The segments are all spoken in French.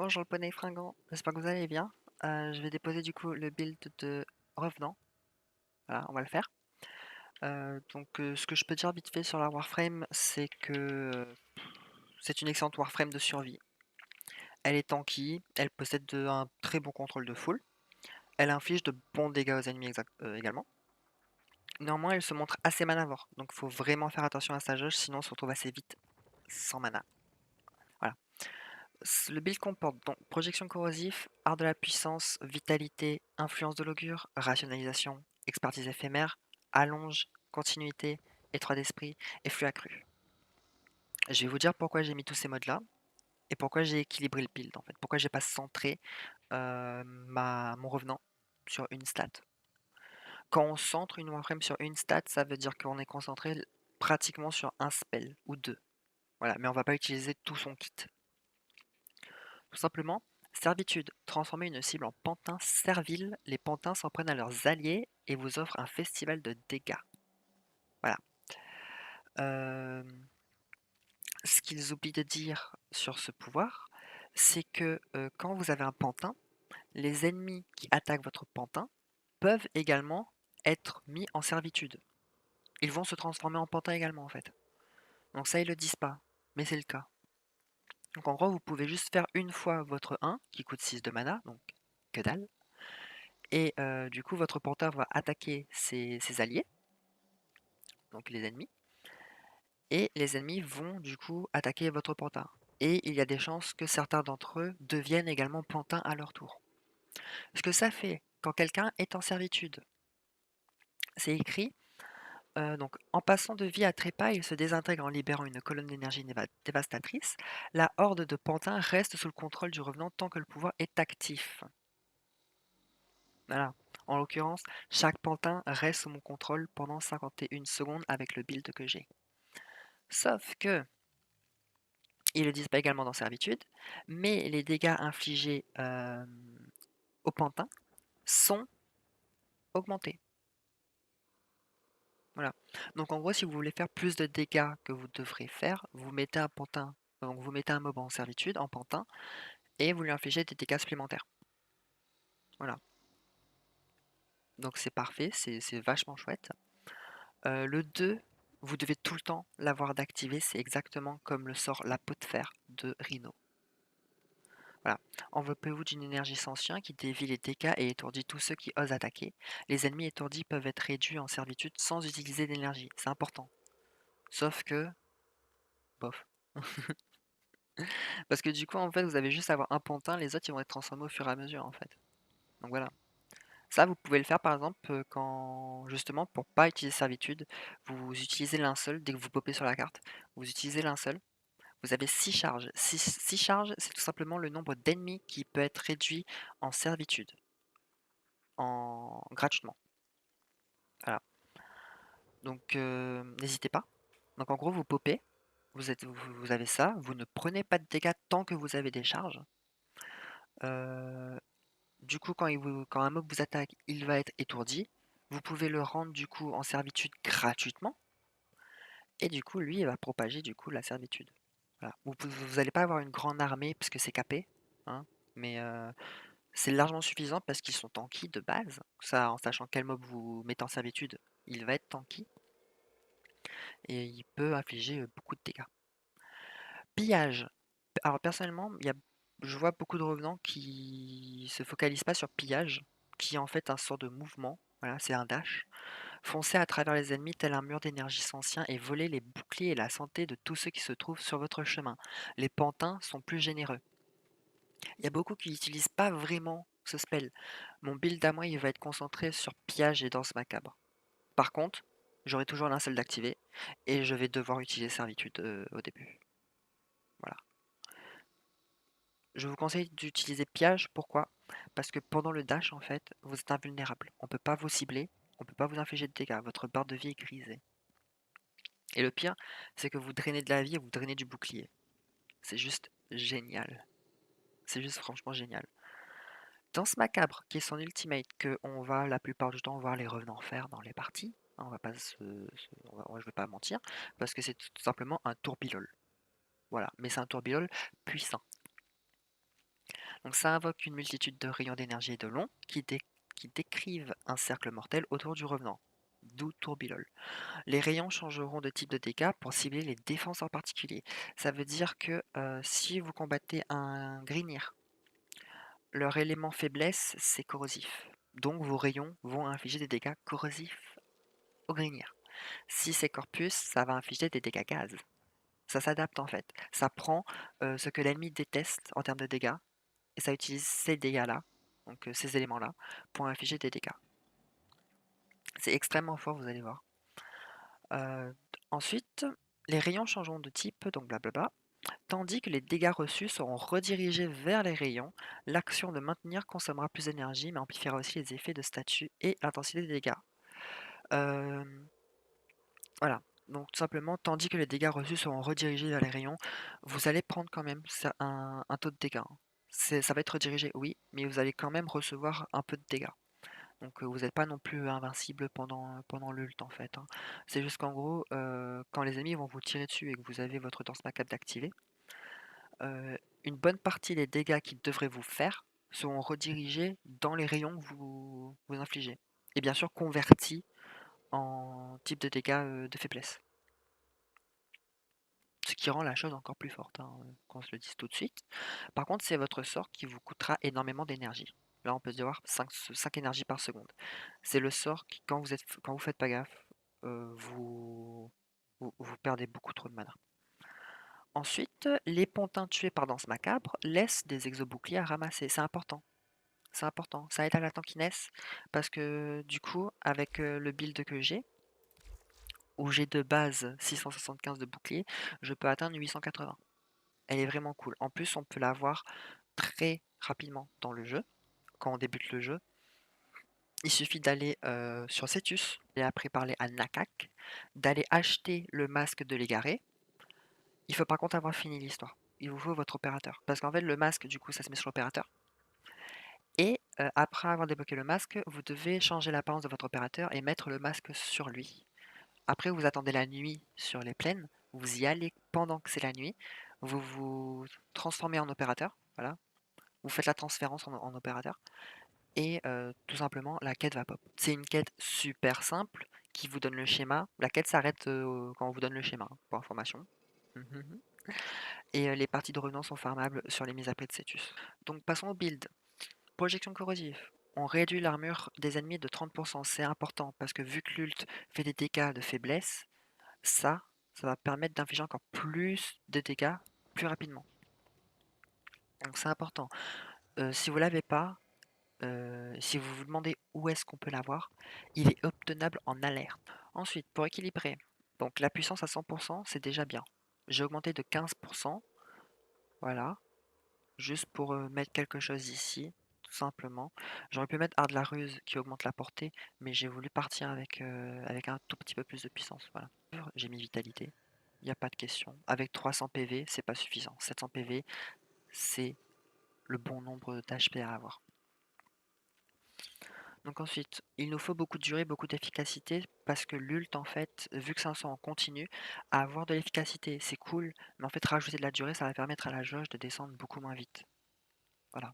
Bonjour le poney fringant, j'espère que vous allez bien. Je vais déposer du coup le build de Revenant. Voilà, on va le faire. Ce que je peux dire vite fait sur la Warframe, c'est que c'est une excellente Warframe de survie. Elle est tanky, elle possède un très bon contrôle de full, elle inflige de bons dégâts aux ennemis également. Néanmoins, elle se montre assez manavore, donc il faut vraiment faire attention à sa jauge, sinon on se retrouve assez vite sans mana. Voilà. Le build comporte donc projection corrosive, art de la puissance, vitalité, influence de l'augure, rationalisation, expertise éphémère, allonge, continuité, étroit d'esprit et flux accru. Je vais vous dire pourquoi j'ai mis tous ces modes-là et pourquoi j'ai équilibré le build en fait. Pourquoi j'ai pas centré mon revenant sur une stat. Quand on centre une warframe sur une stat, ça veut dire qu'on est concentré pratiquement sur un spell ou deux. Voilà, mais on va pas utiliser tout son kit. Tout simplement, servitude. Transformer une cible en pantin servile, les pantins s'en prennent à leurs alliés et vous offrent un festival de dégâts. Voilà. Euh, Ce qu'ils oublient de dire sur ce pouvoir, c'est que quand vous avez un pantin, les ennemis qui attaquent votre pantin peuvent également être mis en servitude. Ils vont se transformer en pantin également en fait. Donc ça ils le disent pas, mais c'est le cas. Donc en gros vous pouvez juste faire une fois votre 1 qui coûte 6 de mana, donc que dalle. Et du coup, votre pantin va attaquer ses alliés, donc les ennemis, et les ennemis vont du coup attaquer votre pantin. Et il y a des chances que certains d'entre eux deviennent également pantins à leur tour. Ce que ça fait quand quelqu'un est en servitude, c'est écrit, donc en passant de vie à trépas, il se désintègre en libérant une colonne d'énergie dévastatrice. La horde de pantins reste sous le contrôle du revenant tant que le pouvoir est actif. Voilà. En l'occurrence, chaque pantin reste sous mon contrôle pendant 51 secondes avec le build que j'ai. Sauf que, ils le disent pas également dans Servitude, mais les dégâts infligés au pantin sont augmentés. Voilà. Donc en gros, si vous voulez faire plus de dégâts que vous devrez faire, vous mettez un pantin, donc vous mettez un mob en servitude, en pantin, et vous lui infligez des dégâts supplémentaires. Voilà. Donc c'est parfait, c'est vachement chouette. Le 2, vous devez tout le temps l'avoir d'activer, c'est exactement comme le sort La Peau de Fer de Rhino. Voilà. Enveloppez-vous d'une énergie sentient qui dévie les dégâts et étourdit tous ceux qui osent attaquer. Les ennemis étourdis peuvent être réduits en servitude sans utiliser d'énergie, c'est important. Sauf que, bof. Parce que du coup, en fait, vous avez juste à avoir un pantin, les autres ils vont être transformés au fur et à mesure, en fait. Donc voilà. Ça, vous pouvez le faire par exemple quand, justement, pour pas utiliser servitude, vous utilisez linceul dès que vous popez sur la carte. Vous utilisez linceul. Vous avez 6 charges. 6 charges, c'est tout simplement le nombre d'ennemis qui peut être réduit en servitude, gratuitement. Voilà. Donc n'hésitez pas. Donc en gros, vous popez, vous avez ça, vous ne prenez pas de dégâts tant que vous avez des charges. Euh, du coup, quand un mob vous attaque, il va être étourdi. Vous pouvez le rendre du coup en servitude gratuitement. Et du coup, lui, il va propager du coup la servitude. Voilà. Vous n'allez pas avoir une grande armée parce que c'est capé, hein, mais c'est largement suffisant parce qu'ils sont tanky de base. Ça, en sachant quel mob vous mettez en servitude, il va être tanky et il peut infliger beaucoup de dégâts. Pillage. Alors personnellement, je vois beaucoup de revenants qui se focalisent pas sur pillage, qui est en fait un sort de mouvement. Voilà, c'est un dash. Foncez à travers les ennemis tel un mur d'énergie sentient et volez les boucliers et la santé de tous ceux qui se trouvent sur votre chemin. Les pantins sont plus généreux. Il y a beaucoup qui n'utilisent pas vraiment ce spell. Mon build à moi, il va être concentré sur pillage et danse macabre. Par contre, j'aurai toujours l'incel d'activer et je vais devoir utiliser servitude au début. Voilà. Je vous conseille d'utiliser pillage, pourquoi? Parce que pendant le dash, en fait, vous êtes invulnérable. On peut pas vous cibler, on peut pas vous infliger de dégâts. Votre barre de vie est grisée. Et le pire, c'est que vous drainez de la vie et vous drainez du bouclier. C'est juste génial. C'est juste franchement génial. Danse macabre, qui est son ultimate, que on va la plupart du temps voir les revenants faire dans les parties. Hein, on va pas je vais pas mentir, parce que c'est tout simplement un tourbillol. Voilà, mais c'est un tourbillol puissant. Donc ça invoque une multitude de rayons d'énergie et de long qui décrivent un cercle mortel autour du revenant, d'où Tourbilol. Les rayons changeront de type de dégâts pour cibler les défenses en particulier. Ça veut dire que si vous combattez un Grignir, leur élément faiblesse, c'est corrosif. Donc vos rayons vont infliger des dégâts corrosifs au Grignir. Si c'est Corpus, ça va infliger des dégâts gaz. Ça s'adapte en fait. Ça prend ce que l'ennemi déteste en termes de dégâts et ça utilise ces dégâts-là, donc ces éléments-là, pour infliger des dégâts. C'est extrêmement fort, vous allez voir. Euh, Ensuite, les rayons changeront de type, donc blablabla, tandis que les dégâts reçus seront redirigés vers les rayons. L'action de maintenir consommera plus d'énergie, mais amplifiera aussi les effets de statut et l'intensité des dégâts. Euh, voilà. Donc tout simplement, tandis que les dégâts reçus seront redirigés vers les rayons, vous allez prendre quand même un taux de dégâts, hein. Ça va être redirigé, oui, mais vous allez quand même recevoir un peu de dégâts. Donc vous n'êtes pas non plus invincible pendant l'ult en fait, hein. C'est juste qu'en gros, quand les ennemis vont vous tirer dessus et que vous avez votre danse macabre d'activer, une bonne partie des dégâts qu'ils devraient vous faire seront redirigés dans les rayons que vous infligez. Et bien sûr convertis en type de dégâts de faiblesse. Ce qui rend la chose encore plus forte, hein, qu'on se le dise tout de suite. Par contre, c'est votre sort qui vous coûtera énormément d'énergie. Là, on peut se dire 5 énergies par seconde. C'est le sort qui, quand vous faites pas gaffe, vous perdez beaucoup trop de mana. Ensuite, les pontins tués par danse macabre laissent des exoboucliers à ramasser. C'est important. C'est important. Ça aide à la tankiness parce que du coup, avec le build que j'ai, où j'ai de base 675 de bouclier, je peux atteindre 880. Elle est vraiment cool. En plus, on peut l'avoir très rapidement dans le jeu, quand on débute le jeu. Il suffit d'aller sur Cetus et après parler à Nakak, d'aller acheter le masque de l'égaré. Il faut par contre avoir fini l'histoire. Il vous faut votre opérateur. Parce qu'en fait, le masque, du coup, ça se met sur l'opérateur. Et après avoir débloqué le masque, vous devez changer l'apparence de votre opérateur et mettre le masque sur lui. Après, vous attendez la nuit sur les plaines. Vous y allez pendant que c'est la nuit. Vous vous transformez en opérateur. Voilà. Vous faites la transférence en opérateur. Et tout simplement, la quête va pop. C'est une quête super simple qui vous donne le schéma. La quête s'arrête quand on vous donne le schéma, hein, pour information. Mhm. Et les parties de revenants sont farmables sur les mises à prix de Cetus. Donc passons au build. Projection corrosive. On réduit l'armure des ennemis de 30%. C'est important parce que vu que l'ult fait des dégâts de faiblesse, ça va permettre d'infliger encore plus de dégâts plus rapidement. Donc c'est important. Si vous l'avez pas, si vous vous demandez où est-ce qu'on peut l'avoir, il est obtenable en alerte. Ensuite, pour équilibrer, donc la puissance à 100%, c'est déjà bien. J'ai augmenté de 15%, voilà, juste pour mettre quelque chose ici, tout simplement. J'aurais pu mettre Art de la Ruse qui augmente la portée, mais j'ai voulu partir avec un tout petit peu plus de puissance, voilà. J'ai mis Vitalité, il n'y a pas de question. Avec 300 PV, c'est pas suffisant. 700 PV, c'est le bon nombre d'HP à avoir. Donc ensuite, il nous faut beaucoup de durée, beaucoup d'efficacité, parce que l'ult, en fait, vu que c'est un sort en continu, avoir de l'efficacité, c'est cool, mais en fait, rajouter de la durée, ça va permettre à la jauge de descendre beaucoup moins vite. Voilà.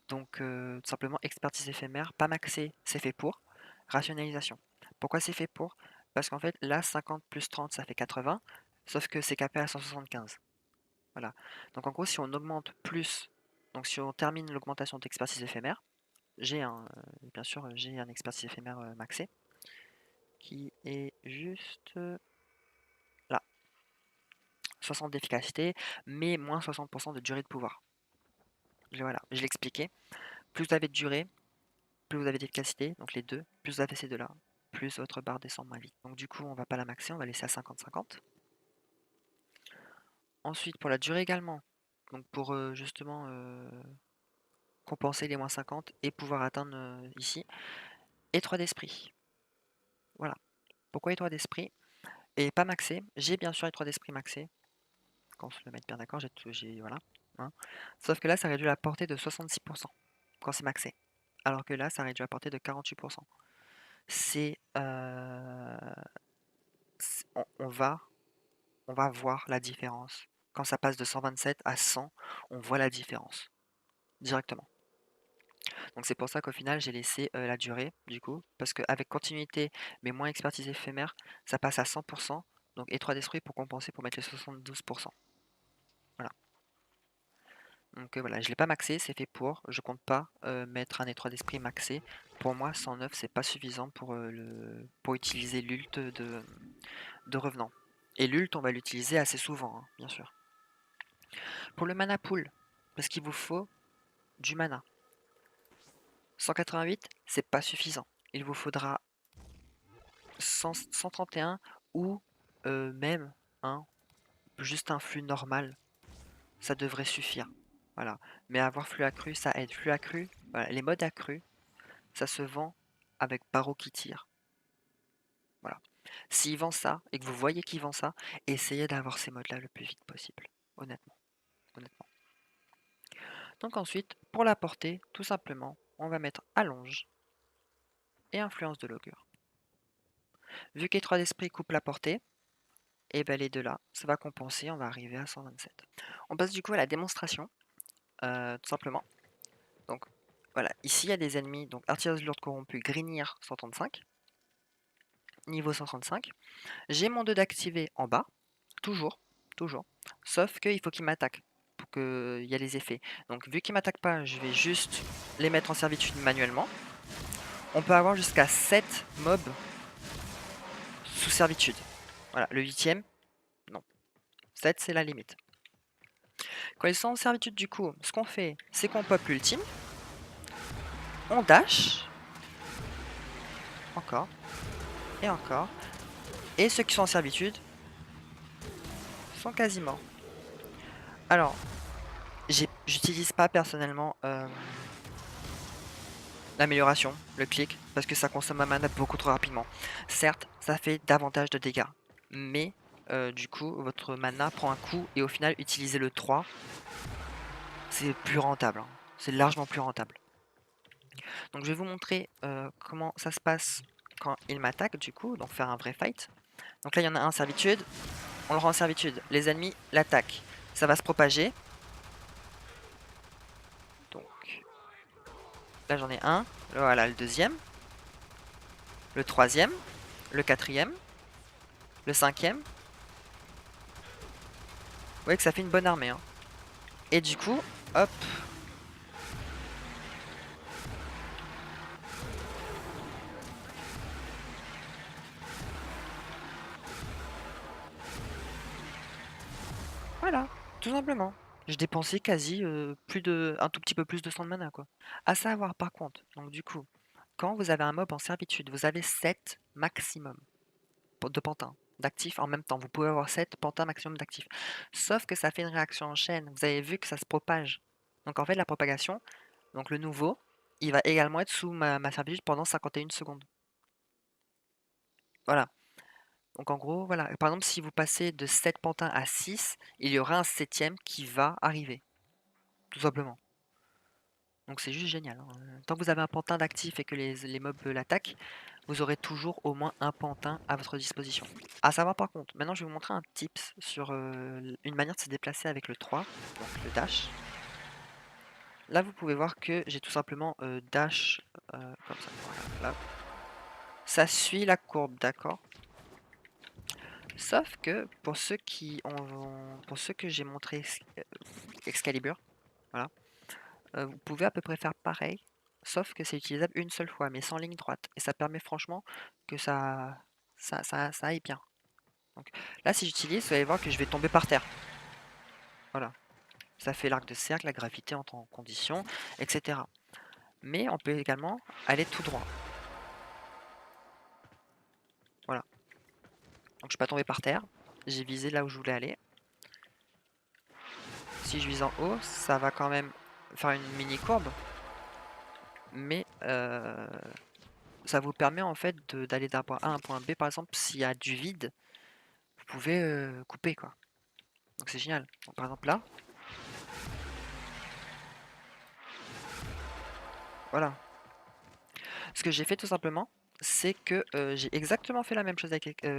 Donc, tout simplement, expertise éphémère, pas maxé, c'est fait pour. Rationalisation. Pourquoi c'est fait pour? Parce qu'en fait, là, 50 plus 30, ça fait 80, sauf que c'est capé à 175. Voilà. Donc en gros, si on augmente plus, donc si on termine l'augmentation d'expertise éphémère, bien sûr, j'ai un expertise éphémère maxé qui est juste là. 60 d'efficacité, mais moins 60% de durée de pouvoir. Voilà, je l'ai expliqué. Plus vous avez de durée, plus vous avez d'efficacité, donc les deux, plus vous avez ces deux-là, plus votre barre descend moins vite. Donc du coup, on va pas la maxer, on va laisser à 50-50. Ensuite, pour la durée également, donc pour justement compenser les moins 50 et pouvoir atteindre ici, étroit d'esprit. Voilà. Pourquoi étroit d'esprit? Et pas maxé. J'ai bien sûr étroit d'esprit maxé. Qu'on se le mette bien d'accord, voilà, hein. Sauf que là, ça réduit la portée de 66% quand c'est maxé. Alors que là, ça réduit la portée de 48%. C'est, on va voir la différence. Quand ça passe de 127 à 100, on voit la différence. directement. Donc c'est pour ça qu'au final j'ai laissé la durée du coup, parce qu'avec continuité mais moins expertise éphémère, ça passe à 100%, donc étroit d'esprit pour compenser pour mettre les 72%. Voilà. Donc voilà, je l'ai pas maxé, c'est fait pour, je compte pas mettre un étroit d'esprit maxé. Pour moi 109 c'est pas suffisant pour utiliser l'ult de revenant. Et l'ult on va l'utiliser assez souvent, hein, bien sûr. Pour le mana pool, parce qu'il vous faut du mana. 188, c'est pas suffisant. Il vous faudra 131 ou même juste un flux normal. Ça devrait suffire. Voilà. Mais avoir flux accru, ça aide. Flux accru, voilà, les modes accrus, ça se vend avec Barreau qui tire. Voilà. S'il vend ça et que vous voyez qu'il vend ça, essayez d'avoir ces modes-là le plus vite possible. Honnêtement. Honnêtement. Donc ensuite, pour la portée, tout simplement, on va mettre allonge et influence de l'augure. Vu qu'Étroit d'esprit coupe la portée, et ben les deux là, ça va compenser, on va arriver à 127. On passe du coup à la démonstration, tout simplement. Donc voilà, ici il y a des ennemis, donc artillerie lourde corrompue, Grignir 135, niveau 135. J'ai mon 2 d'activé en bas, toujours, sauf qu'il faut qu'il m'attaque pour qu'il y ait les effets. Donc vu qu'il m'attaque pas, je vais juste les mettre en servitude manuellement. On peut avoir jusqu'à 7 mobs sous servitude. Voilà, le 8ème, non. 7 c'est la limite. Quand ils sont en servitude du coup, ce qu'on fait, c'est qu'on pop l'ultime, on dash, encore, et encore, et ceux qui sont en servitude sont quasi morts. Alors, j'utilise pas personnellement l'amélioration, le clic, parce que ça consomme ma mana beaucoup trop rapidement. Certes, ça fait davantage de dégâts, mais du coup, votre mana prend un coup, et au final, utiliser le 3, c'est plus rentable. Hein. C'est largement plus rentable. Donc je vais vous montrer comment ça se passe quand il m'attaque, du coup, donc faire un vrai fight. Donc là, il y en a un en servitude, on le rend en servitude. Les ennemis l'attaquent. Ça va se propager. Donc là, j'en ai un. Voilà, le deuxième. Le troisième. Le quatrième. Le cinquième. Vous voyez que ça fait une bonne armée. Hein. Et du coup, hop. Voilà, tout simplement. Je dépensais quasi un tout petit peu plus de 100 de mana, quoi. À savoir, par contre, donc du coup, quand vous avez un mob en servitude, vous avez 7 maximum de pantins d'actifs en même temps. Vous pouvez avoir 7 pantins maximum d'actifs. Sauf que ça fait une réaction en chaîne. Vous avez vu que ça se propage. Donc en fait, la propagation, donc le nouveau, il va également être sous ma servitude pendant 51 secondes. Voilà. Donc en gros, voilà. Par exemple, si vous passez de 7 pantins à 6, il y aura un 7ème qui va arriver. Tout simplement. Donc c'est juste génial. Hein. Tant que vous avez un pantin d'actif et que les mobs l'attaquent, vous aurez toujours au moins un pantin à votre disposition. À savoir par contre, maintenant je vais vous montrer un tips sur une manière de se déplacer avec le 3, donc le dash. Là vous pouvez voir que j'ai tout simplement dash comme ça. Voilà, là. Ça suit la courbe, d'accord. Sauf que pour ceux que j'ai montré Excalibur, voilà, vous pouvez à peu près faire pareil, sauf que c'est utilisable une seule fois, mais sans ligne droite. Et ça permet franchement que ça aille bien. Donc là, si j'utilise, vous allez voir que je vais tomber par terre. Voilà. Ça fait l'arc de cercle, la gravité entre en condition, etc. Mais on peut également aller tout droit. Voilà. Donc je suis pas tombé par terre. J'ai visé là où je voulais aller. Si je vise en haut, ça va quand même faire une mini courbe. Mais ça vous permet en fait d'aller d'un point A à un point B. Par exemple, s'il y a du vide, vous pouvez couper quoi. Donc c'est génial. Donc, par exemple là, voilà. Ce que j'ai fait tout simplement, c'est que j'ai exactement fait la même chose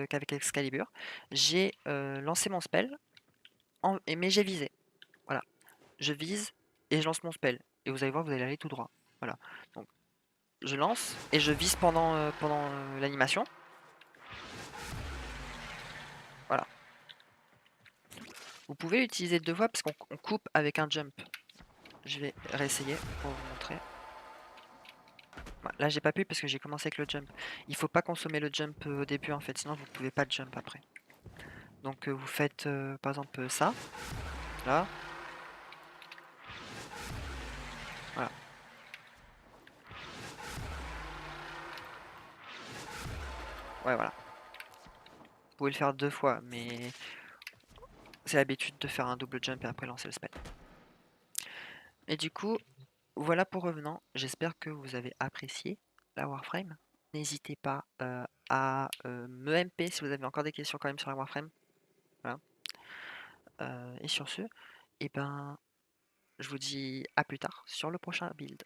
qu'avec Excalibur. J'ai lancé mon spell, mais j'ai visé. Voilà. Je vise et je lance mon spell. et vous allez voir, vous allez aller tout droit. Voilà. Donc je lance et je vise pendant l'animation. Voilà. Vous pouvez l'utiliser 2 fois parce qu'on coupe avec un jump. Je vais réessayer pour vous montrer. Là j'ai pas pu parce que j'ai commencé avec le jump. Il faut pas consommer le jump au début en fait, sinon vous pouvez pas jump après. Donc vous faites par exemple ça, là. Voilà. Ouais, voilà. Vous pouvez le faire 2 fois, mais c'est l'habitude de faire un double jump et après lancer le spell. Et du coup, voilà pour Revenant. J'espère que vous avez apprécié la Warframe. N'hésitez pas à me MP si vous avez encore des questions quand même sur la Warframe. Voilà. Et sur ce, eh ben, je vous dis à plus tard sur le prochain build.